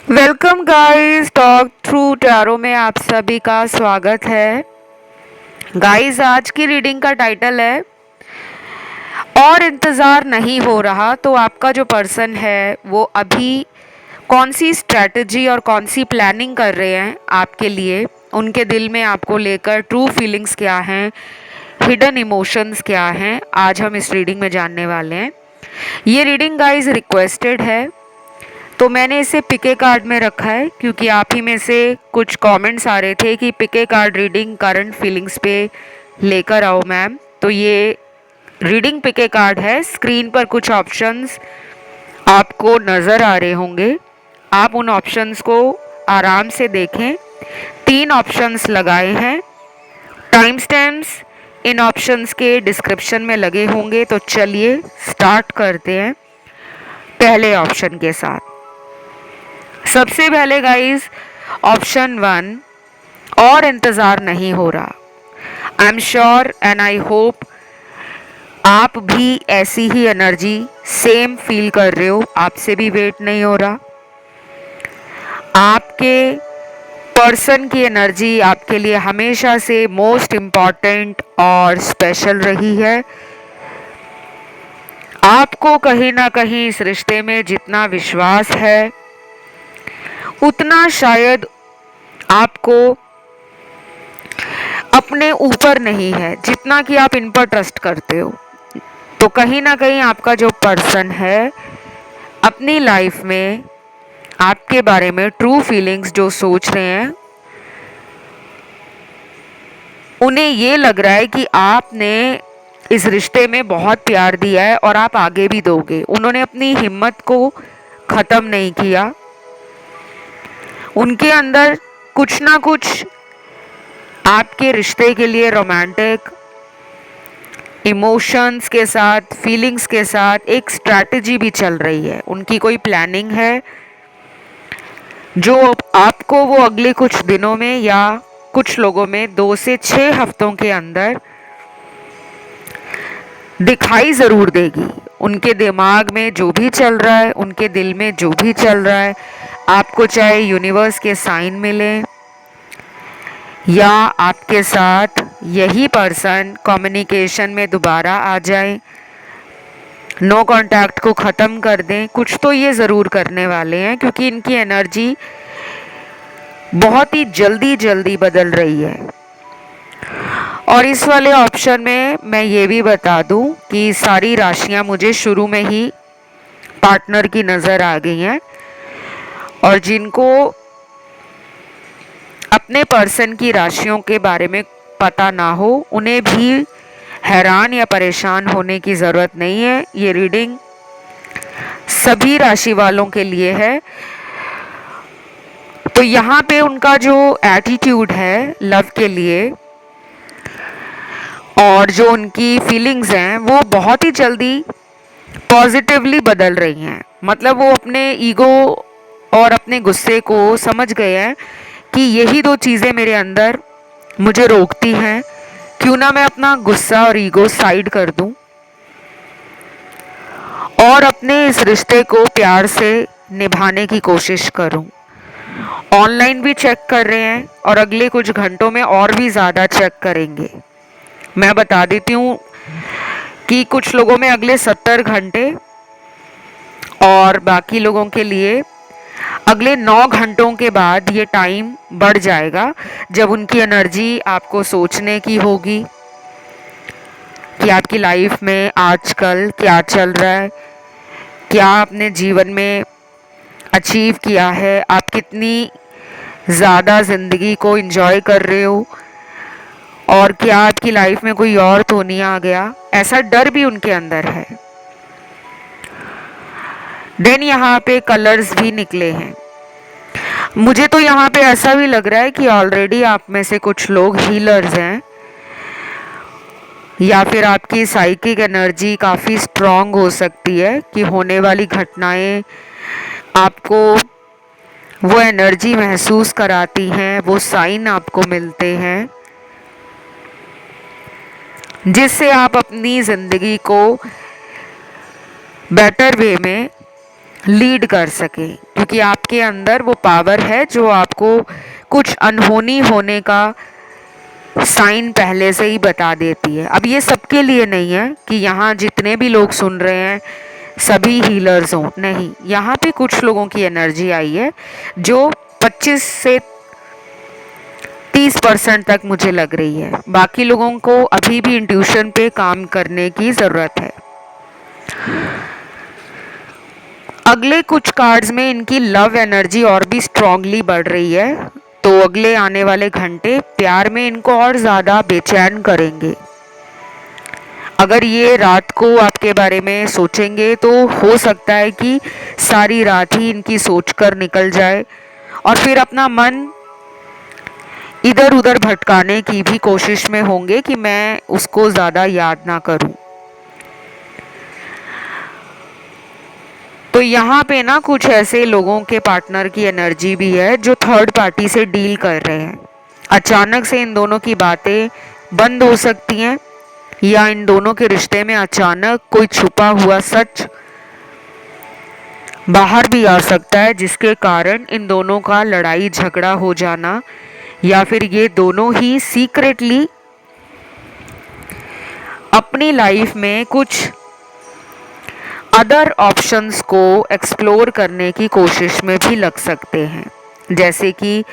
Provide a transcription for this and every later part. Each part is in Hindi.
Welcome guys, talk through tarot में आप सभी का स्वागत है। गाइस, आज की रीडिंग का टाइटल है और इंतज़ार नहीं हो रहा। तो आपका जो पर्सन है वो अभी कौन सी स्ट्रैटेजी और कौन सी प्लानिंग कर रहे हैं आपके लिए, उनके दिल में आपको लेकर ट्रू फीलिंग्स क्या हैं, हिडन इमोशंस क्या हैं, आज हम इस रीडिंग में जानने वाले हैं। ये रीडिंग गाइस रिक्वेस्टेड है, तो मैंने इसे पिके कार्ड में रखा है क्योंकि आप ही में से कुछ कमेंट्स आ रहे थे कि पिके कार्ड रीडिंग करंट फीलिंग्स पे लेकर आओ मैम। तो ये रीडिंग पिके कार्ड है। स्क्रीन पर कुछ ऑप्शंस आपको नज़र आ रहे होंगे, आप उन ऑप्शंस को आराम से देखें। 3 ऑप्शंस लगाए हैं। टाइम स्टैम्प्स इन ऑप्शंस के डिस्क्रिप्शन में लगे होंगे। तो चलिए स्टार्ट करते हैं पहले ऑप्शन के साथ। सबसे पहले गाइस, ऑप्शन 1, और इंतज़ार नहीं हो रहा। I am sure and I hope आप भी ऐसी ही एनर्जी सेम फील कर रहे हो, आपसे भी वेट नहीं हो रहा। आपके पर्सन की एनर्जी आपके लिए हमेशा से मोस्ट इम्पॉर्टेंट और स्पेशल रही है। आपको कहीं ना कहीं इस रिश्ते में जितना विश्वास है उतना शायद आपको अपने ऊपर नहीं है जितना कि आप इन पर ट्रस्ट करते हो। तो कहीं ना कहीं आपका जो पर्सन है अपनी लाइफ में आपके बारे में ट्रू फीलिंग्स जो सोच रहे हैं, उन्हें ये लग रहा है कि आपने इस रिश्ते में बहुत प्यार दिया है और आप आगे भी दोगे। उन्होंने अपनी हिम्मत को ख़त्म नहीं किया। उनके अंदर कुछ ना कुछ आपके रिश्ते के लिए रोमांटिक इमोशंस के साथ, फीलिंग्स के साथ एक स्ट्रैटेजी भी चल रही है। उनकी कोई प्लानिंग है जो आपको वो अगले कुछ दिनों में या कुछ लोगों में 2 से 6 हफ्तों के अंदर दिखाई ज़रूर देगी। उनके दिमाग में जो भी चल रहा है, उनके दिल में जो भी चल रहा है, आपको चाहे यूनिवर्स के साइन मिले या आपके साथ यही पर्सन कम्युनिकेशन में दोबारा आ जाए, नो कांटेक्ट को ख़त्म कर दें, कुछ तो ये ज़रूर करने वाले हैं क्योंकि इनकी एनर्जी बहुत ही जल्दी जल्दी बदल रही है। और इस वाले ऑप्शन में मैं ये भी बता दूं कि सारी राशियां मुझे शुरू में ही पार्टनर की नज़र आ गई हैं, और जिनको अपने पर्सन की राशियों के बारे में पता ना हो उन्हें भी हैरान या परेशान होने की ज़रूरत नहीं है। ये रीडिंग सभी राशि वालों के लिए है। तो यहाँ पे उनका जो एटीट्यूड है लव के लिए और जो उनकी फीलिंग्स हैं वो बहुत ही जल्दी पॉजिटिवली बदल रही हैं। मतलब वो अपने ईगो और अपने गुस्से को समझ गए हैं कि यही 2 चीज़ें मेरे अंदर मुझे रोकती हैं। क्यों ना मैं अपना गुस्सा और ईगो साइड कर दूं और अपने इस रिश्ते को प्यार से निभाने की कोशिश करूं। ऑनलाइन भी चेक कर रहे हैं और अगले कुछ घंटों में और भी ज़्यादा चेक करेंगे। मैं बता देती हूँ कि कुछ लोगों में अगले 70 घंटे और बाकी लोगों के लिए अगले 9 घंटों के बाद ये टाइम बढ़ जाएगा जब उनकी एनर्जी आपको सोचने की होगी कि आपकी लाइफ में आजकल क्या चल रहा है, क्या आपने जीवन में अचीव किया है, आप कितनी ज़्यादा ज़िंदगी को एंजॉय कर रहे हो और क्या आपकी लाइफ में कोई और तो नहीं आ गया। ऐसा डर भी उनके अंदर है। देन यहाँ पे कलर्स भी निकले हैं। मुझे तो यहाँ पे ऐसा भी लग रहा है कि ऑलरेडी आप में से कुछ लोग हीलर्स हैं या फिर आपकी साइकिक एनर्जी काफ़ी स्ट्रॉन्ग हो सकती है कि होने वाली घटनाएं आपको वो एनर्जी महसूस कराती हैं, वो साइन आपको मिलते हैं जिससे आप अपनी ज़िंदगी को बेटर वे में लीड कर सके, क्योंकि आपके अंदर वो पावर है जो आपको कुछ अनहोनी होने का साइन पहले से ही बता देती है। अब ये सबके लिए नहीं है कि यहाँ जितने भी लोग सुन रहे हैं सभी हीलर्स हों, नहीं, यहाँ पे कुछ लोगों की एनर्जी आई है जो 25 से 30% तक मुझे लग रही है। बाकी लोगों को अभी भी इंट्यूशन पे काम करने की ज़रूरत है। अगले कुछ कार्ड्स में इनकी लव एनर्जी और भी स्ट्रांगली बढ़ रही है, तो अगले आने वाले घंटे प्यार में इनको और ज़्यादा बेचैन करेंगे। अगर ये रात को आपके बारे में सोचेंगे तो हो सकता है कि सारी रात ही इनकी सोचकर निकल जाए और फिर अपना मन इधर उधर भटकाने की भी कोशिश में होंगे कि मैं उसको ज़्यादा याद ना करूं। तो यहाँ पे ना कुछ ऐसे लोगों के पार्टनर की एनर्जी भी है जो थर्ड पार्टी से डील कर रहे हैं। अचानक से इन दोनों की बातें बंद हो सकती हैं या इन दोनों के रिश्ते में अचानक कोई छुपा हुआ सच बाहर भी आ सकता है, जिसके कारण इन दोनों का लड़ाई झगड़ा हो जाना या फिर ये दोनों ही सीक्रेटली अपनी लाइफ में कुछ अदर ऑप्शंस को एक्सप्लोर करने की कोशिश में भी लग सकते हैं। जैसे कि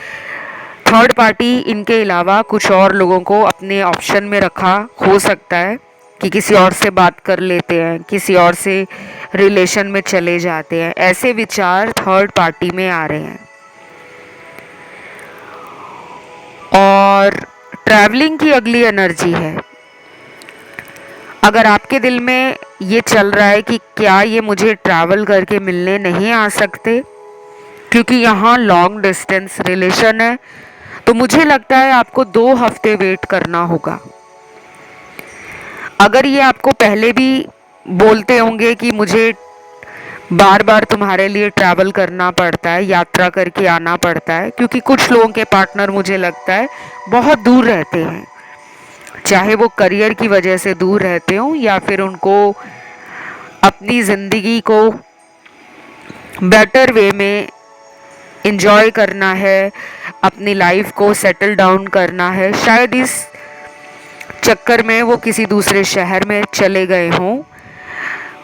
थर्ड पार्टी इनके अलावा कुछ और लोगों को अपने ऑप्शन में रखा हो सकता है कि किसी और से बात कर लेते हैं, किसी और से रिलेशन में चले जाते हैं। ऐसे विचार थर्ड पार्टी में आ रहे हैं। और ट्रैवलिंग की अगली एनर्जी है। अगर आपके दिल में ये चल रहा है कि क्या ये मुझे ट्रैवल करके मिलने नहीं आ सकते, क्योंकि यहाँ लॉन्ग डिस्टेंस रिलेशन है, तो मुझे लगता है आपको 2 हफ्ते वेट करना होगा। अगर ये आपको पहले भी बोलते होंगे कि मुझे बार बार तुम्हारे लिए ट्रैवल करना पड़ता है, यात्रा करके आना पड़ता है, क्योंकि कुछ लोगों के पार्टनर मुझे लगता है बहुत दूर रहते हैं, चाहे वो करियर की वजह से दूर रहते हो या फिर उनको अपनी ज़िंदगी को बेटर वे में एंजॉय करना है, अपनी लाइफ को सेटल डाउन करना है। शायद इस चक्कर में वो किसी दूसरे शहर में चले गए हों,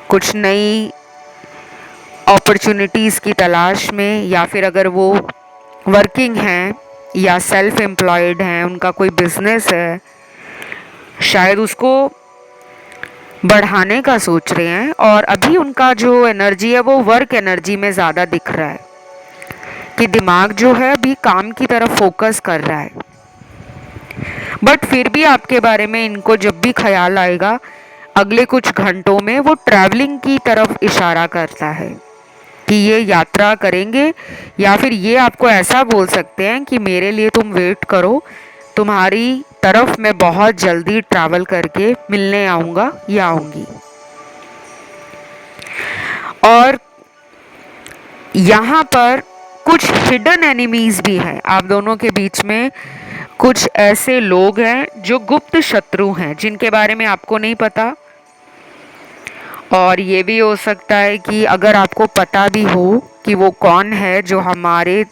कुछ नई अपॉर्चुनिटीज़ की तलाश में, या फिर अगर वो वर्किंग हैं या सेल्फ एम्प्लॉयड हैं, उनका कोई बिजनेस है, शायद उसको बढ़ाने का सोच रहे हैं और अभी उनका जो एनर्जी है वो वर्क एनर्जी में ज़्यादा दिख रहा है कि दिमाग जो है अभी काम की तरफ फोकस कर रहा है। बट फिर भी आपके बारे में इनको जब भी ख्याल आएगा अगले कुछ घंटों में वो ट्रैवलिंग की तरफ इशारा करता है कि ये यात्रा करेंगे, या फिर ये आपको ऐसा बोल सकते हैं कि मेरे लिए तुम वेट करो, तुम्हारी तरफ मैं बहुत जल्दी ट्रैवल करके मिलने आऊँगा या आऊँगी। और यहाँ पर कुछ हिडन एनिमीज भी हैं। आप दोनों के बीच में कुछ ऐसे लोग हैं जो गुप्त शत्रु हैं, जिनके बारे में आपको नहीं पता। और ये भी हो सकता है कि अगर आपको पता भी हो कि वो कौन है जो हमारे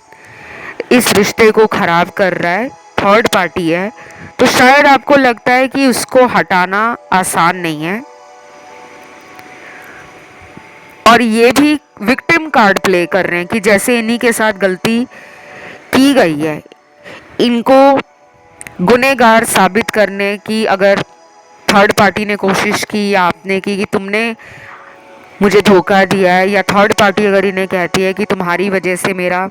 इस रिश्ते को ख़राब कर रहा है, थर्ड पार्टी है, तो शायद आपको लगता है कि उसको हटाना आसान नहीं है। और ये भी विक्टिम कार्ड प्ले कर रहे हैं कि जैसे इन्हीं के साथ गलती की गई है, इनको गुनहगार साबित करने की अगर थर्ड पार्टी ने कोशिश की या आपने की कि तुमने मुझे धोखा दिया है, या थर्ड पार्टी अगर इन्हें कहती है कि तुम्हारी वजह से मेरा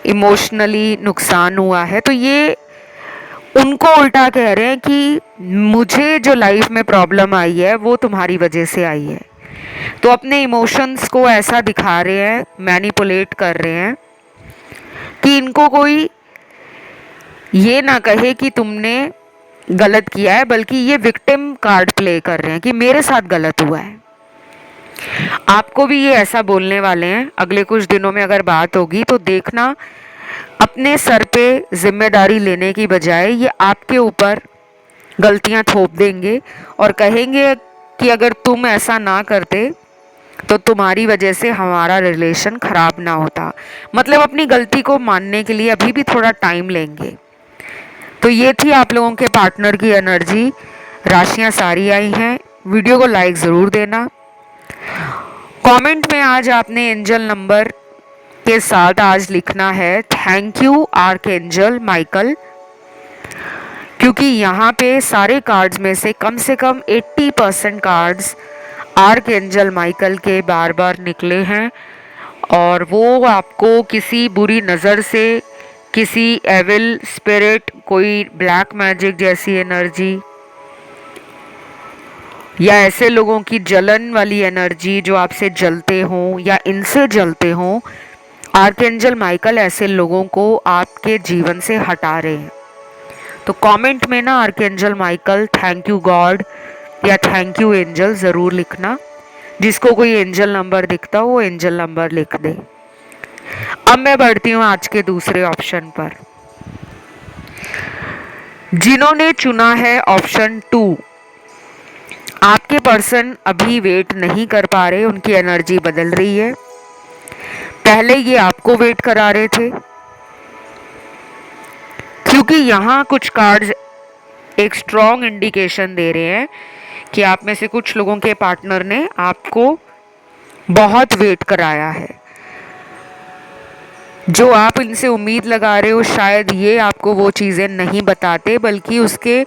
इमोशनली नुकसान हुआ है, तो ये उनको उल्टा कह रहे हैं कि मुझे जो लाइफ में प्रॉब्लम आई है वो तुम्हारी वजह से आई है। तो अपने इमोशंस को ऐसा दिखा रहे हैं, मैनिपुलेट कर रहे हैं कि इनको कोई ये ना कहे कि तुमने गलत किया है, बल्कि ये विक्टिम कार्ड प्ले कर रहे हैं कि मेरे साथ गलत हुआ है। आपको भी ये ऐसा बोलने वाले हैं। अगले कुछ दिनों में अगर बात होगी तो देखना, अपने सर पे जिम्मेदारी लेने की बजाय ये आपके ऊपर गलतियां थोप देंगे और कहेंगे कि अगर तुम ऐसा ना करते तो तुम्हारी वजह से हमारा रिलेशन खराब ना होता। मतलब अपनी गलती को मानने के लिए अभी भी थोड़ा टाइम लेंगे। तो ये थी आप लोगों के पार्टनर की एनर्जी। राशियां सारी आई हैं। वीडियो को लाइक ज़रूर देना। कमेंट में आज आपने एंजल नंबर के साथ आज लिखना है थैंक यू आर्कएंजल माइकल, क्योंकि यहाँ पे सारे कार्ड्स में से कम 80% कार्ड्स आर्कएंजल माइकल के बार बार निकले हैं और वो आपको किसी बुरी नज़र से, किसी एविल स्पिरिट, कोई ब्लैक मैजिक जैसी एनर्जी या ऐसे लोगों की जलन वाली एनर्जी जो आपसे जलते हों या इनसे जलते हों, आर्कएंजल माइकल ऐसे लोगों को आपके जीवन से हटा रहे हैं। तो कमेंट में ना archangel Michael, thank you God या थैंक यू एंजल ज़रूर लिखना। जिसको कोई एंजल नंबर दिखता हो वो एंजल नंबर लिख दे। अब मैं बढ़ती हूँ आज के दूसरे ऑप्शन पर। जिन्होंने चुना है ऑप्शन 2, आपके पर्सन अभी वेट नहीं कर पा रहे, उनकी एनर्जी बदल रही है। पहले ये आपको वेट करा रहे थे, क्योंकि यहाँ कुछ कार्ड्स एक स्ट्रॉन्ग इंडिकेशन दे रहे हैं कि आप में से कुछ लोगों के पार्टनर ने आपको बहुत वेट कराया है। जो आप इनसे उम्मीद लगा रहे हो शायद ये आपको वो चीज़ें नहीं बताते, बल्कि उसके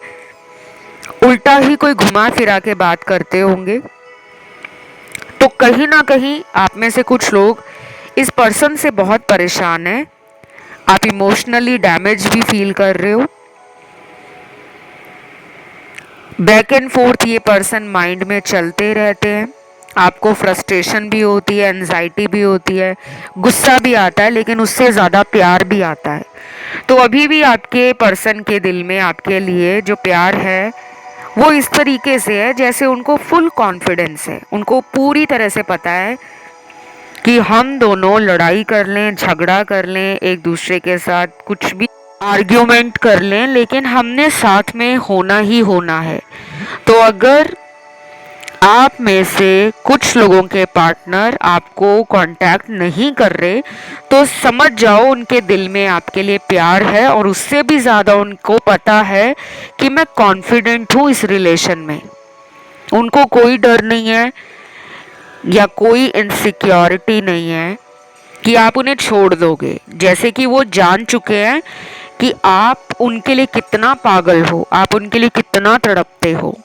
उल्टा ही कोई घुमा फिरा के बात करते होंगे। तो कहीं ना कहीं आप में से कुछ लोग इस पर्सन से बहुत परेशान हैं। आप इमोशनली डैमेज भी फील कर रहे हो। बैक एंड फोर्थ ये पर्सन माइंड में चलते रहते हैं। आपको फ्रस्ट्रेशन भी होती है, एंजाइटी भी होती है, गुस्सा भी आता है, लेकिन उससे ज़्यादा प्यार भी आता है। तो अभी भी आपके पर्सन के दिल में आपके लिए जो प्यार है वो इस तरीके से है जैसे उनको फुल कॉन्फिडेंस है। उनको पूरी तरह से पता है कि हम दोनों लड़ाई कर लें, झगड़ा कर लें, एक दूसरे के साथ कुछ भी आर्ग्यूमेंट कर लें, लेकिन हमने साथ में होना ही होना है। तो अगर आप में से कुछ लोगों के पार्टनर आपको कांटेक्ट नहीं कर रहे तो समझ जाओ उनके दिल में आपके लिए प्यार है, और उससे भी ज़्यादा उनको पता है कि मैं कॉन्फिडेंट हूँ इस रिलेशन में। उनको कोई डर नहीं है या कोई इनसिक्योरिटी नहीं है कि आप उन्हें छोड़ दोगे, जैसे कि वो जान चुके हैं कि आप उनके लिए कितना पागल हो, आप उनके लिए कितना तड़पते हो।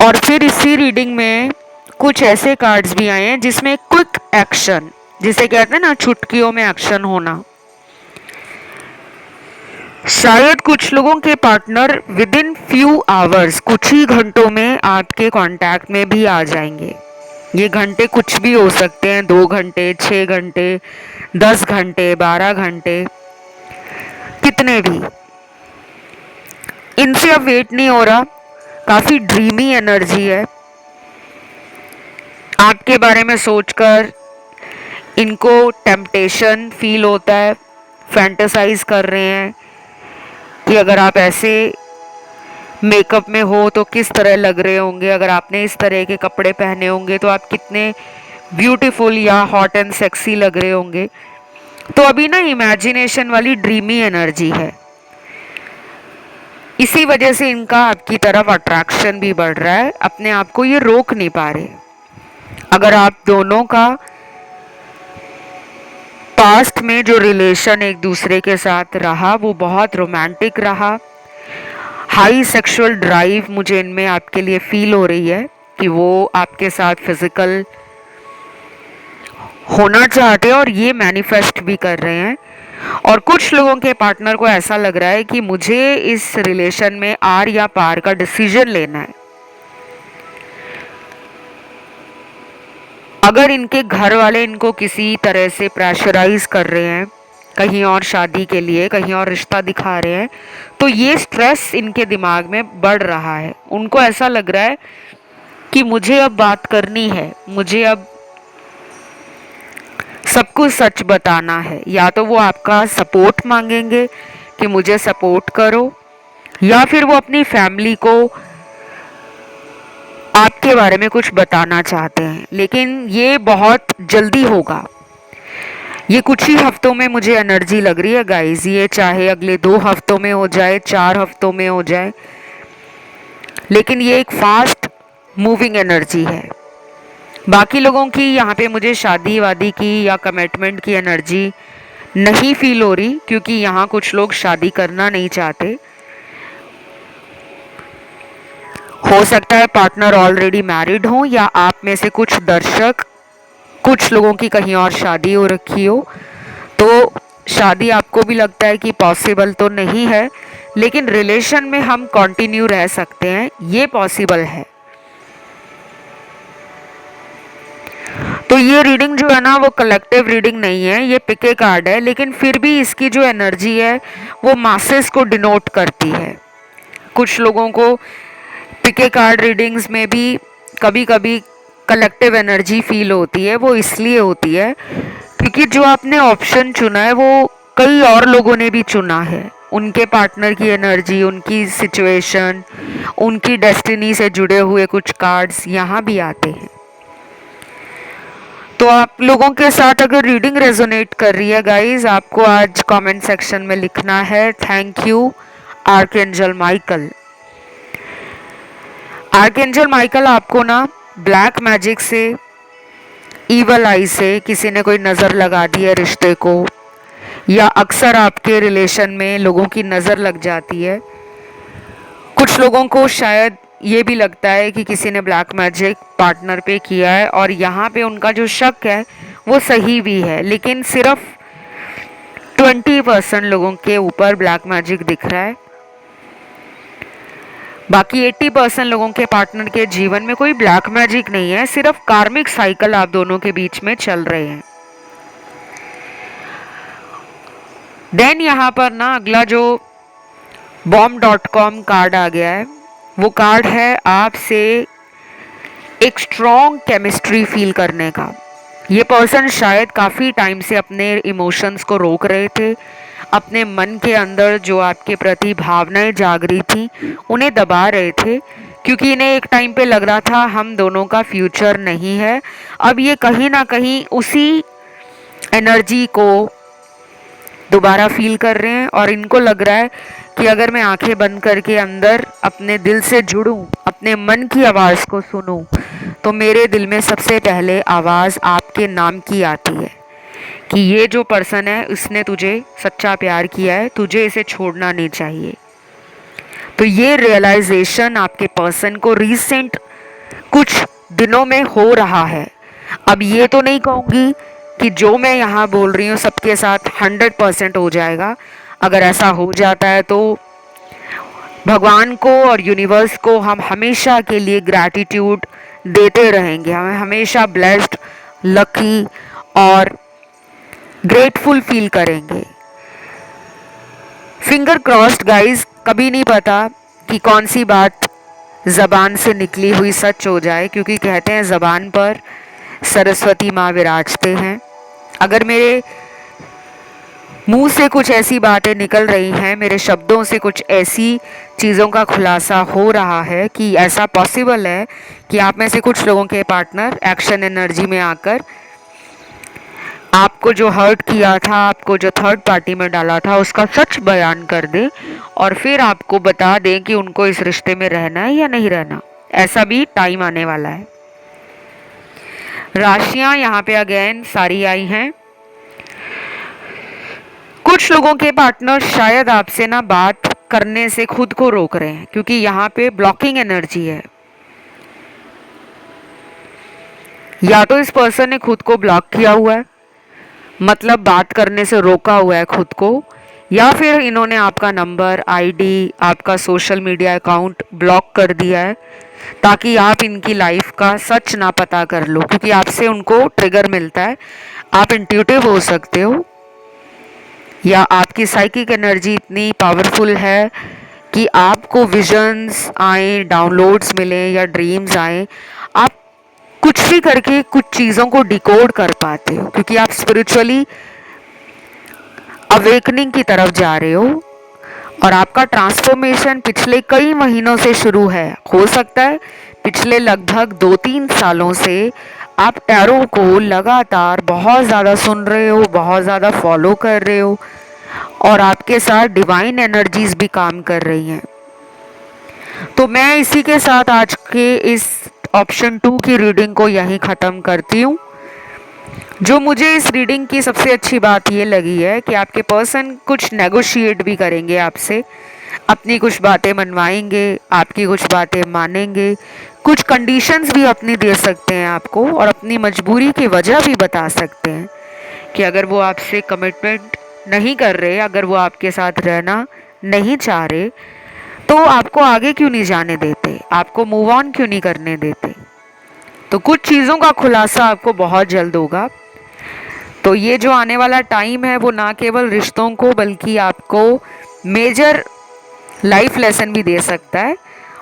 और फिर इसी रीडिंग में कुछ ऐसे कार्ड्स भी आए हैं जिसमें क्विक एक्शन, जिसे कहते हैं ना चुटकियों में एक्शन होना। शायद कुछ लोगों के partner with in few hours, कुछ ही घंटों में आपके कांटेक्ट में भी आ जाएंगे। ये घंटे कुछ भी हो सकते हैं, 2 घंटे, 6 घंटे, 10 घंटे, 12 घंटे, कितने भी। इनसे अब वेट नहीं हो रहा। काफ़ी ड्रीमी एनर्जी है। आपके बारे में सोचकर इनको टेम्पटेशन फील होता है, फैंटेसाइज कर रहे हैं कि अगर आप ऐसे मेकअप में हो तो किस तरह लग रहे होंगे, अगर आपने इस तरह के कपड़े पहने होंगे तो आप कितने ब्यूटीफुल या हॉट एंड सेक्सी लग रहे होंगे। तो अभी ना इमेजिनेशन वाली ड्रीमी एनर्जी है। इसी वजह से इनका आपकी तरफ अट्रैक्शन भी बढ़ रहा है। अपने आप को ये रोक नहीं पा रहे। अगर आप दोनों का पास्ट में जो रिलेशन एक दूसरे के साथ रहा वो बहुत रोमांटिक रहा, हाई सेक्सुअल ड्राइव मुझे इनमें आपके लिए फील हो रही है कि वो आपके साथ फिजिकल होना चाहते हैं और ये मैनिफेस्ट भी कर रहे हैं। और कुछ लोगों के पार्टनर को ऐसा लग रहा है कि मुझे इस रिलेशन में आर या पार का डिसीजन लेना है। अगर इनके घर वाले इनको किसी तरह से प्रेशराइज कर रहे हैं कहीं और शादी के लिए, कहीं और रिश्ता दिखा रहे हैं, तो ये स्ट्रेस इनके दिमाग में बढ़ रहा है। उनको ऐसा लग रहा है कि मुझे अब बात करनी है, मुझे अब सब कुछ सच बताना है। या तो वो आपका सपोर्ट मांगेंगे कि मुझे सपोर्ट करो, या फिर वो अपनी फैमिली को आपके बारे में कुछ बताना चाहते हैं, लेकिन ये बहुत जल्दी होगा। ये कुछ ही हफ्तों में मुझे एनर्जी लग रही है गाइस। ये चाहे अगले 2 हफ्तों में हो जाए, 4 हफ्तों में हो जाए, लेकिन ये एक फास्ट मूविंग एनर्जी है। बाकी लोगों की यहाँ पे मुझे शादी वादी की या कमिटमेंट की एनर्जी नहीं फील हो रही, क्योंकि यहाँ कुछ लोग शादी करना नहीं चाहते। हो सकता है पार्टनर ऑलरेडी मैरिड हो, या आप में से कुछ दर्शक, कुछ लोगों की कहीं और शादी हो रखी हो, तो शादी आपको भी लगता है कि पॉसिबल तो नहीं है, लेकिन रिलेशन में हम कंटिन्यू रह सकते हैं, ये पॉसिबल है। तो ये रीडिंग जो है ना, वो कलेक्टिव रीडिंग नहीं है, ये पिके कार्ड है, लेकिन फिर भी इसकी जो एनर्जी है वो मासेस को डिनोट करती है। कुछ लोगों को पिके कार्ड रीडिंग्स में भी कभी कभी कलेक्टिव एनर्जी फील होती है। वो इसलिए होती है क्योंकि जो आपने ऑप्शन चुना है वो कई और लोगों ने भी चुना है। उनके पार्टनर की एनर्जी, उनकी सिचुएशन, उनकी डेस्टिनी से जुड़े हुए कुछ कार्ड्स यहाँ भी आते हैं। तो आप लोगों के साथ अगर रीडिंग रेजोनेट कर रही है गाइस, आपको आज कमेंट सेक्शन में लिखना है thank you archangel Michael. Archangel Michael आपको ना ब्लैक मैजिक से, ईवल आई से किसी ने कोई नज़र लगा दी है रिश्ते को, या अक्सर आपके रिलेशन में लोगों की नज़र लग जाती है। कुछ लोगों को शायद ये भी लगता है कि किसी ने ब्लैक मैजिक पार्टनर पे किया है, और यहाँ पे उनका जो शक है वो सही भी है, लेकिन सिर्फ 20% लोगों के ऊपर ब्लैक मैजिक दिख रहा है। बाकी 80% लोगों के पार्टनर के जीवन में कोई ब्लैक मैजिक नहीं है, सिर्फ कार्मिक साइकिल आप दोनों के बीच में चल रहे हैं। देन यहाँ पर ना अगला जो bomb.com कार्ड आ गया है, वो कार्ड है आपसे एक स्ट्रॉन्ग केमिस्ट्री फील करने का। ये पर्सन शायद काफ़ी टाइम से अपने इमोशंस को रोक रहे थे, अपने मन के अंदर जो आपके प्रति भावनाएं जाग रही थी उन्हें दबा रहे थे, क्योंकि इन्हें एक टाइम पे लग रहा था हम दोनों का फ्यूचर नहीं है। अब ये कहीं ना कहीं उसी एनर्जी को दोबारा फील कर रहे हैं, और इनको लग रहा है कि अगर मैं आंखें बंद करके अंदर अपने दिल से जुड़ूं, अपने मन की आवाज़ को सुनूं, तो मेरे दिल में सबसे पहले आवाज़ आपके नाम की आती है कि ये जो पर्सन है उसने तुझे सच्चा प्यार किया है, तुझे इसे छोड़ना नहीं चाहिए। तो ये रियलाइजेशन आपके पर्सन को रिसेंट कुछ दिनों में हो रहा है। अब ये तो नहीं कहूँगी कि जो मैं यहाँ बोल रही हूँ सबके साथ 100% हो जाएगा। अगर ऐसा हो जाता है तो भगवान को और यूनिवर्स को हम हमेशा के लिए ग्रैटिट्यूड देते रहेंगे, हमें हमेशा ब्लेस्ड, लकी और ग्रेटफुल फील करेंगे। फिंगर क्रॉस्ड गाइस, कभी नहीं पता कि कौन सी बात ज़बान से निकली हुई सच हो जाए, क्योंकि कहते हैं ज़बान पर सरस्वती माँ विराजते हैं। अगर मेरे मुंह से कुछ ऐसी बातें निकल रही हैं, मेरे शब्दों से कुछ ऐसी चीज़ों का खुलासा हो रहा है कि ऐसा पॉसिबल है कि आप में से कुछ लोगों के पार्टनर एक्शन एनर्जी में आकर आपको जो हर्ट किया था, आपको जो थर्ड पार्टी में डाला था, उसका सच बयान कर दे और फिर आपको बता दें कि उनको इस रिश्ते में रहना है या नहीं रहना। ऐसा भी टाइम आने वाला है। राशियां यहाँ पे अगेन सारी आई हैं। कुछ लोगों के पार्टनर शायद आपसे ना बात करने से खुद को रोक रहे हैं, क्योंकि यहाँ पे ब्लॉकिंग एनर्जी है। या तो इस पर्सन ने खुद को ब्लॉक किया हुआ है, मतलब बात करने से रोका हुआ है खुद को, या फिर इन्होंने आपका नंबर, आईडी, आपका सोशल मीडिया अकाउंट ब्लॉक कर दिया है ताकि आप इनकी लाइफ का सच ना पता कर लो, क्योंकि आपसे उनको ट्रिगर मिलता है। आप इंट्यूटिव हो सकते हो, या आपकी साइकिक एनर्जी इतनी पावरफुल है कि आपको विजन्स आए, डाउनलोड्स मिले या ड्रीम्स आए, आप कुछ भी करके कुछ चीज़ों को डिकोड कर पाते हो, क्योंकि आप स्पिरिचुअली अवेकनिंग की तरफ जा रहे हो और आपका ट्रांसफॉर्मेशन पिछले कई महीनों से शुरू है। हो सकता है पिछले लगभग 2-3 सालों से आप टैरो को लगातार बहुत ज़्यादा सुन रहे हो, बहुत ज़्यादा फॉलो कर रहे हो और आपके साथ डिवाइन एनर्जीज भी काम कर रही हैं। तो मैं इसी के साथ आज के इस ऑप्शन 2 की रीडिंग को यहीं ख़त्म करती हूँ। जो मुझे इस रीडिंग की सबसे अच्छी बात ये लगी है कि आपके पर्सन कुछ नेगोशिएट भी करेंगे आपसे, अपनी कुछ बातें मनवाएंगे, आपकी कुछ बातें मानेंगे, कुछ कंडीशंस भी अपनी दे सकते हैं आपको और अपनी मजबूरी की वजह भी बता सकते हैं कि अगर वो आपसे कमिटमेंट नहीं कर रहे, अगर वो आपके साथ रहना नहीं चाह रहे, तो आपको आगे क्यों नहीं जाने देते, आपको मूव ऑन क्यों नहीं करने देते। तो कुछ चीज़ों का खुलासा आपको बहुत जल्द होगा। तो ये जो आने वाला टाइम है वो ना केवल रिश्तों को बल्कि आपको मेजर लाइफ लेसन भी दे सकता है।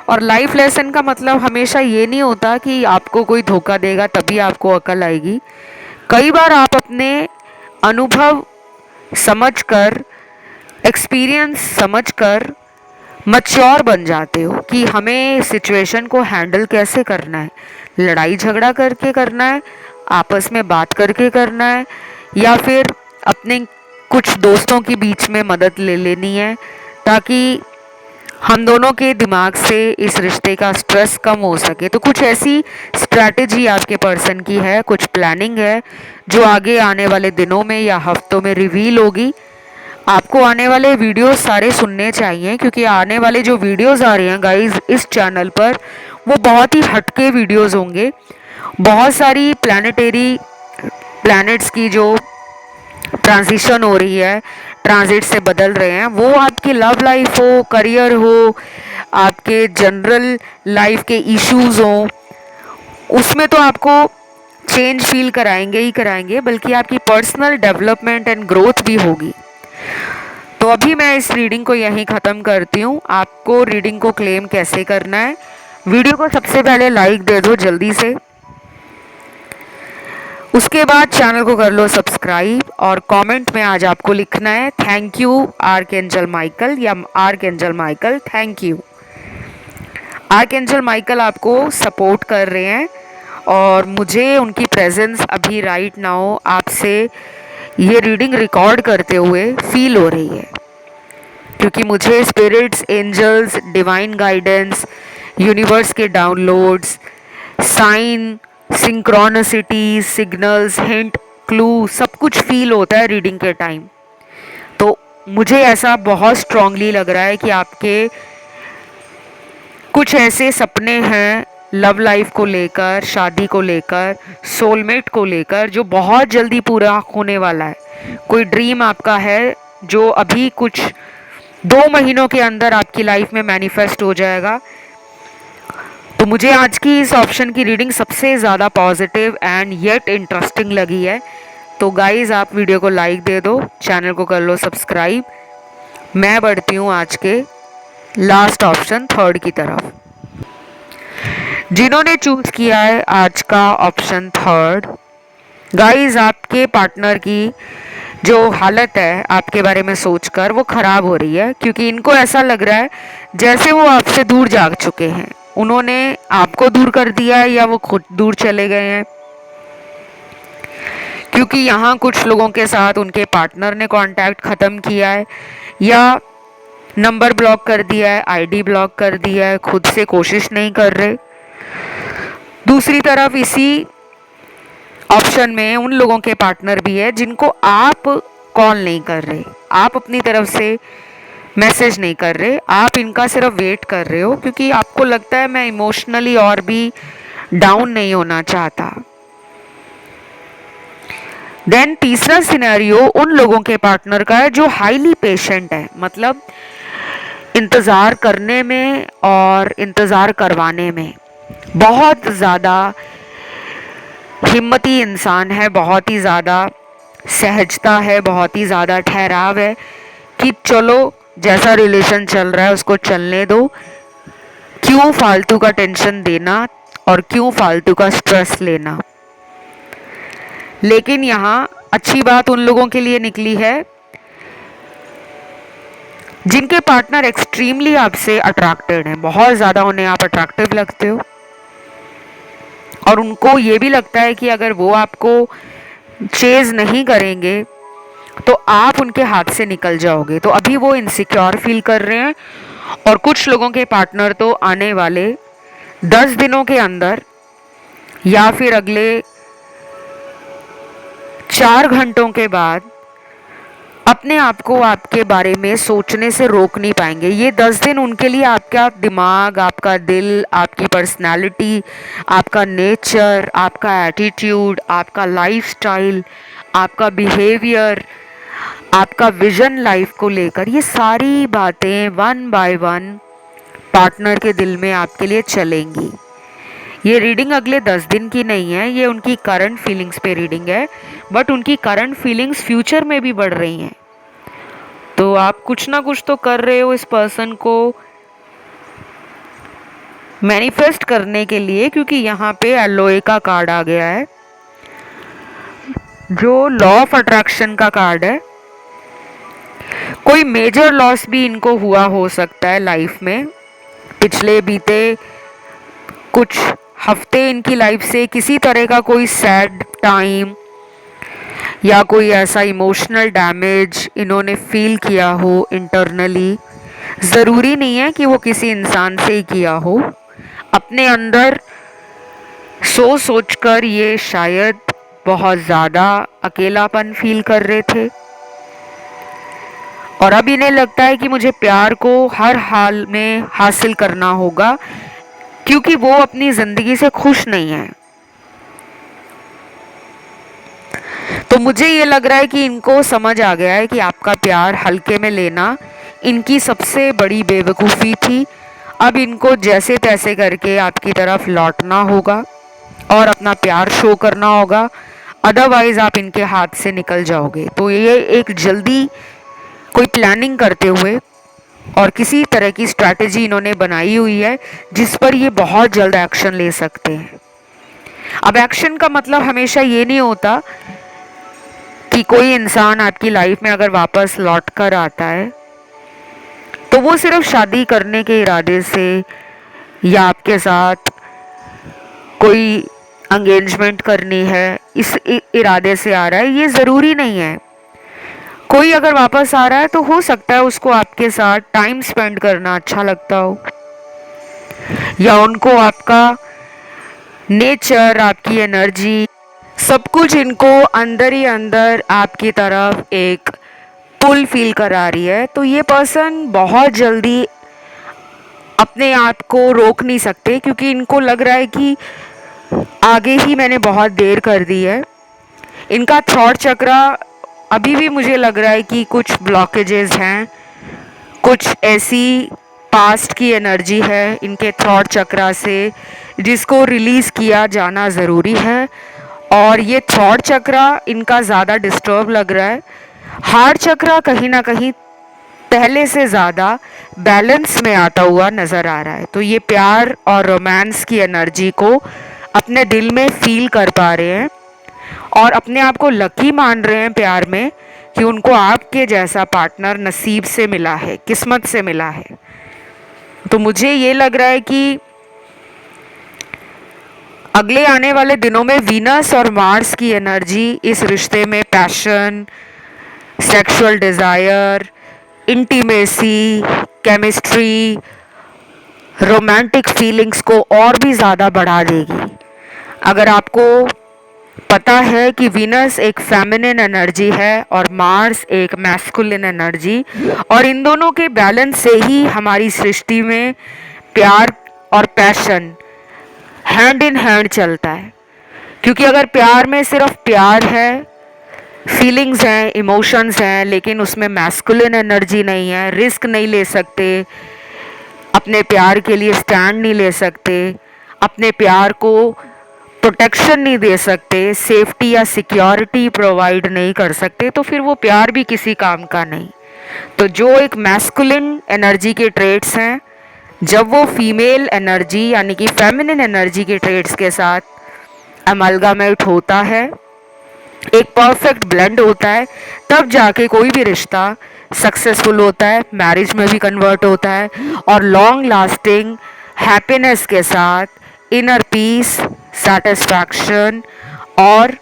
और लाइफ लेसन का मतलब हमेशा ये नहीं होता कि आपको कोई धोखा देगा तभी आपको अकल आएगी। कई बार आप अपने अनुभव समझकर, एक्सपीरियंस समझकर मैच्योर बन जाते हो कि हमें सिचुएशन को हैंडल कैसे करना है, लड़ाई झगड़ा करके करना है, आपस में बात करके करना है, या फिर अपने कुछ दोस्तों के बीच में मदद ले लेनी है ताकि हम दोनों के दिमाग से इस रिश्ते का स्ट्रेस कम हो सके। तो कुछ ऐसी स्ट्रैटेजी आपके पर्सन की है, कुछ प्लानिंग है जो आगे आने वाले दिनों में या हफ्तों में रिवील होगी। आपको आने वाले वीडियोस सारे सुनने चाहिए क्योंकि आने वाले जो वीडियोस आ रहे हैं गाइस इस चैनल पर वो बहुत ही हटके वीडियोस होंगे। बहुत सारी प्लैनेट्स की जो ट्रांजिशन हो रही है, ट्रांजिट से बदल रहे हैं, वो आपकी लव लाइफ हो, करियर हो, आपके जनरल लाइफ के इश्यूज हो, उसमें तो आपको चेंज फील कराएंगे ही कराएंगे, बल्कि आपकी पर्सनल डेवलपमेंट एंड ग्रोथ भी होगी। तो अभी मैं इस रीडिंग को यहीं ख़त्म करती हूँ। आपको रीडिंग को क्लेम कैसे करना है, वीडियो को सबसे पहले लाइक दे दो जल्दी से, उसके बाद चैनल को कर लो सब्सक्राइब और कमेंट में आज आपको लिखना है थैंक यू आर्कएंजल माइकल या archangel Michael thank you. Archangel Michael आपको सपोर्ट कर रहे हैं और मुझे उनकी प्रेजेंस अभी राइट नाउ आपसे ये रीडिंग रिकॉर्ड करते हुए फील हो रही है क्योंकि मुझे spirits, angels, divine guidance, universe के downloads, sign, synchronicity, signals, hint, clue सब कुछ फील होता है रीडिंग के टाइम। तो मुझे ऐसा बहुत स्ट्रांगली लग रहा है कि आपके कुछ ऐसे सपने हैं लव लाइफ को लेकर, शादी को लेकर, सोलमेट को लेकर जो बहुत जल्दी पूरा होने वाला है। कोई ड्रीम आपका है जो अभी कुछ 2 महीनों के अंदर आपकी लाइफ में मैनिफेस्ट हो जाएगा। तो मुझे आज की इस ऑप्शन की रीडिंग सबसे ज़्यादा पॉजिटिव एंड येट इंटरेस्टिंग लगी है। तो गाइज आप वीडियो को लाइक दे दो, चैनल को कर लो सब्सक्राइब। मैं बढ़ती हूँ आज के लास्ट ऑप्शन 3 की तरफ। जिन्होंने चूज किया है आज का ऑप्शन 3, गाइज आपके पार्टनर की जो हालत है आपके बारे में सोचकर वो खराब हो रही है क्योंकि इनको ऐसा लग रहा है जैसे वो आपसे दूर जा चुके हैं। उन्होंने आपको दूर कर दिया है या वो खुद दूर चले गए हैं, क्योंकि यहाँ कुछ लोगों के साथ उनके पार्टनर ने कांटेक्ट ख़त्म किया है या नंबर ब्लॉक कर दिया है, आईडी ब्लॉक कर दिया है, खुद से कोशिश नहीं कर रहे। दूसरी तरफ इसी ऑप्शन में उन लोगों के पार्टनर भी है जिनको आप कॉल नहीं कर रहे, आप अपनी तरफ से मैसेज नहीं कर रहे, आप इनका सिर्फ वेट कर रहे हो क्योंकि आपको लगता है मैं इमोशनली और भी डाउन नहीं होना चाहता। देन तीसरा सिनेरियो उन लोगों के पार्टनर का है जो हाईली पेशेंट है, मतलब इंतज़ार करने में और इंतज़ार करवाने में बहुत ज़्यादा हिम्मती इंसान है, बहुत ही ज़्यादा सहजता है, बहुत ही ज़्यादा ठहराव है कि चलो जैसा रिलेशन चल रहा है उसको चलने दो, क्यों फालतू का टेंशन देना और क्यों फालतू का स्ट्रेस लेना। लेकिन यहाँ अच्छी बात उन लोगों के लिए निकली है जिनके पार्टनर एक्सट्रीमली आपसे अट्रैक्टेड हैं, बहुत ज़्यादा उन्हें आप अट्रैक्टिव लगते हो। और उनको ये भी लगता है कि अगर वो आपको चेज नहीं करेंगे तो आप उनके हाथ से निकल जाओगे। तो अभी वो इनसिक्योर फील कर रहे हैं। और कुछ लोगों के पार्टनर तो आने वाले 10 दिनों के अंदर या फिर अगले 4 घंटों के बाद अपने आप को आपके बारे में सोचने से रोक नहीं पाएंगे। ये 10 दिन उनके लिए आपका दिमाग, आपका दिल, आपकी पर्सनालिटी, आपका नेचर, आपका एटीट्यूड, आपका लाइफस्टाइल, आपका बिहेवियर, आपका विजन लाइफ को लेकर, ये सारी बातें वन बाय वन पार्टनर के दिल में आपके लिए चलेंगी। ये रीडिंग अगले 10 दिन की नहीं है, ये उनकी करंट फीलिंग्स पे रीडिंग है। बट उनकी करंट फीलिंग्स फ्यूचर में भी बढ़ रही हैं। तो आप कुछ ना कुछ तो कर रहे हो इस पर्सन को मैनिफेस्ट करने के लिए, क्योंकि यहाँ पे एलोए का कार्ड आ गया है जो लॉ ऑफ अट्रैक्शन का कार्ड है। कोई मेजर लॉस भी इनको हुआ हो सकता है लाइफ में। पिछले बीते कुछ हफ्ते इनकी लाइफ से किसी तरह का कोई सैड टाइम या कोई ऐसा इमोशनल डैमेज इन्होंने फील किया हो इंटरनली। ज़रूरी नहीं है कि वो किसी इंसान से ही किया हो, अपने अंदर सोच कर ये शायद बहुत ज़्यादा अकेलापन फील कर रहे थे। और अब इन्हें लगता है कि मुझे प्यार को हर हाल में हासिल करना होगा, क्योंकि वो अपनी ज़िंदगी से खुश नहीं है। तो मुझे ये लग रहा है कि इनको समझ आ गया है कि आपका प्यार हल्के में लेना इनकी सबसे बड़ी बेवकूफ़ी थी। अब इनको जैसे तैसे करके आपकी तरफ लौटना होगा और अपना प्यार शो करना होगा, अदरवाइज़ आप इनके हाथ से निकल जाओगे। तो ये एक जल्दी कोई प्लानिंग करते हुए और किसी तरह की स्ट्रैटेजी इन्होंने बनाई हुई है जिस पर ये बहुत जल्द एक्शन ले सकते हैं। अब एक्शन का मतलब हमेशा ये नहीं होता कि कोई इंसान आपकी लाइफ में अगर वापस लौट कर आता है तो वो सिर्फ शादी करने के इरादे से या आपके साथ कोई एंगेजमेंट करनी है इस इरादे से आ रहा है, ये ज़रूरी नहीं है। कोई अगर वापस आ रहा है तो हो सकता है उसको आपके साथ टाइम स्पेंड करना अच्छा लगता हो, या उनको आपका नेचर, आपकी एनर्जी, सब कुछ इनको अंदर ही अंदर आपकी तरफ एक पुल फील करा रही है। तो ये पर्सन बहुत जल्दी अपने आप को रोक नहीं सकते, क्योंकि इनको लग रहा है कि आगे ही मैंने बहुत देर कर दी है। इनका थॉट चक्र अभी भी मुझे लग रहा है कि कुछ ब्लॉकेजेस हैं, कुछ ऐसी पास्ट की एनर्जी है इनके थॉट चक्र से जिसको रिलीज़ किया जाना ज़रूरी है। और ये थॉट चक्र इनका ज़्यादा डिस्टर्ब लग रहा है। हार्ट चक्र कहीं ना कहीं पहले से ज़्यादा बैलेंस में आता हुआ नज़र आ रहा है। तो ये प्यार और रोमांस की एनर्जी को अपने दिल में फील कर पा रहे हैं और अपने आप को लकी मान रहे हैं प्यार में कि उनको आपके जैसा पार्टनर नसीब से मिला है, किस्मत से मिला है। तो मुझे ये लग रहा है कि अगले आने वाले दिनों में वीनस और मार्स की एनर्जी इस रिश्ते में passion, sexual desire, intimacy, chemistry, romantic feelings को और भी ज़्यादा बढ़ा देगी। अगर आपको पता है कि वीनस एक फेमिनिन एनर्जी है और मार्स एक मैस्कुलिन एनर्जी, और इन दोनों के बैलेंस से ही हमारी सृष्टि में प्यार और पैशन हैंड इन हैंड चलता है। क्योंकि अगर प्यार में सिर्फ प्यार है, फीलिंग्स हैं, इमोशंस हैं, लेकिन उसमें मैस्कुलिन एनर्जी नहीं है, रिस्क नहीं ले सकते, अपने प्यार के लिए स्टैंड नहीं ले सकते, अपने प्यार को प्रोटेक्शन नहीं दे सकते, सेफ्टी या सिक्योरिटी प्रोवाइड नहीं कर सकते, तो फिर वो प्यार भी किसी काम का नहीं। तो जो एक मैस्कुलिन एनर्जी के ट्रेट्स हैं, जब वो फीमेल एनर्जी यानी कि फेमिनिन एनर्जी के ट्रेट्स के साथ अमलगामेट होता है, एक परफेक्ट ब्लेंड होता है, तब जाके कोई भी रिश्ता सक्सेसफुल होता है, मैरिज में भी कन्वर्ट होता है और लॉन्ग लास्टिंग हैप्पीनेस के साथ इनर पीस, सेटिस्फैक्शन और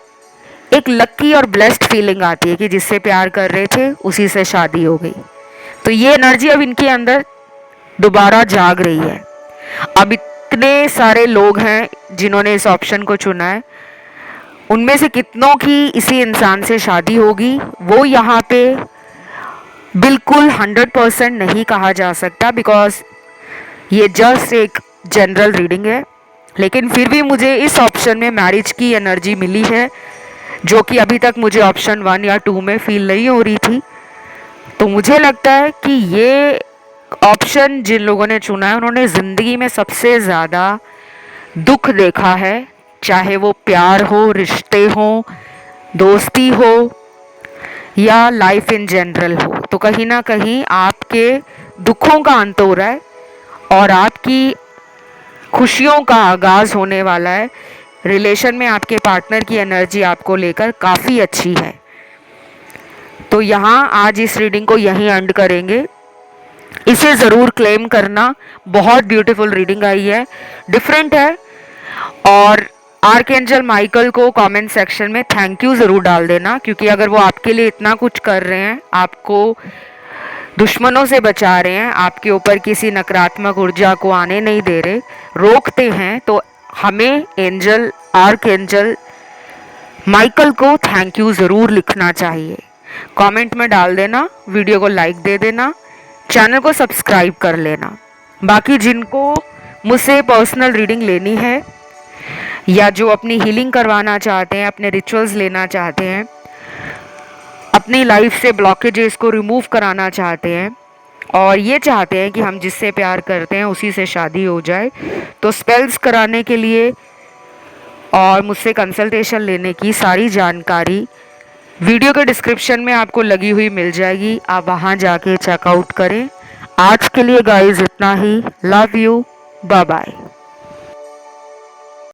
एक लकी और ब्लेस्ड फीलिंग आती है कि जिससे प्यार कर रहे थे उसी से शादी हो गई। तो ये एनर्जी अब इनके अंदर दोबारा जाग रही है। अब इतने सारे लोग हैं जिन्होंने इस ऑप्शन को चुना है, उनमें से कितनों की इसी इंसान से शादी होगी वो यहाँ पे बिल्कुल 100% नहीं कहा जा सकता, बिकॉज ये जस्ट एक जनरल रीडिंग है। लेकिन फिर भी मुझे इस ऑप्शन में मैरिज की एनर्जी मिली है, जो कि अभी तक मुझे ऑप्शन 1 या 2 में फील नहीं हो रही थी। तो मुझे लगता है कि ये ऑप्शन जिन लोगों ने चुना है उन्होंने ज़िंदगी में सबसे ज़्यादा दुख देखा है, चाहे वो प्यार हो, रिश्ते हो, दोस्ती हो या लाइफ इन जनरल हो। तो कहीं ना कहीं आपके दुखों का अंत हो रहा है और आपकी खुशियों का आगाज़ होने वाला है। रिलेशन में आपके पार्टनर की एनर्जी आपको लेकर काफ़ी अच्छी है। तो यहाँ आज इस रीडिंग को यहीं एंड करेंगे। इसे ज़रूर क्लेम करना, बहुत ब्यूटीफुल रीडिंग आई है, डिफरेंट है। और आर्कएंजल माइकल को कमेंट सेक्शन में थैंक यू ज़रूर डाल देना, क्योंकि अगर वो आपके लिए इतना कुछ कर रहे हैं, आपको दुश्मनों से बचा रहे हैं, आपके ऊपर किसी नकारात्मक ऊर्जा को आने नहीं दे रहे, रोकते हैं, तो हमें एंजल आर्कएंजल माइकल को थैंक यू ज़रूर लिखना चाहिए। कमेंट में डाल देना, वीडियो को लाइक दे देना, चैनल को सब्सक्राइब कर लेना। बाकी जिनको मुझसे पर्सनल रीडिंग लेनी है या जो अपनी हीलिंग करवाना चाहते हैं, अपने रिचुअल्स लेना चाहते हैं, अपनी लाइफ से ब्लॉकेजेस को रिमूव कराना चाहते हैं और ये चाहते हैं कि हम जिससे प्यार करते हैं उसी से शादी हो जाए, तो स्पेल्स कराने के लिए और मुझसे कंसल्टेशन लेने की सारी जानकारी वीडियो के डिस्क्रिप्शन में आपको लगी हुई मिल जाएगी। आप वहाँ जाके चेकआउट करें। आज के लिए गाइस इतना ही। Love you, bye bye.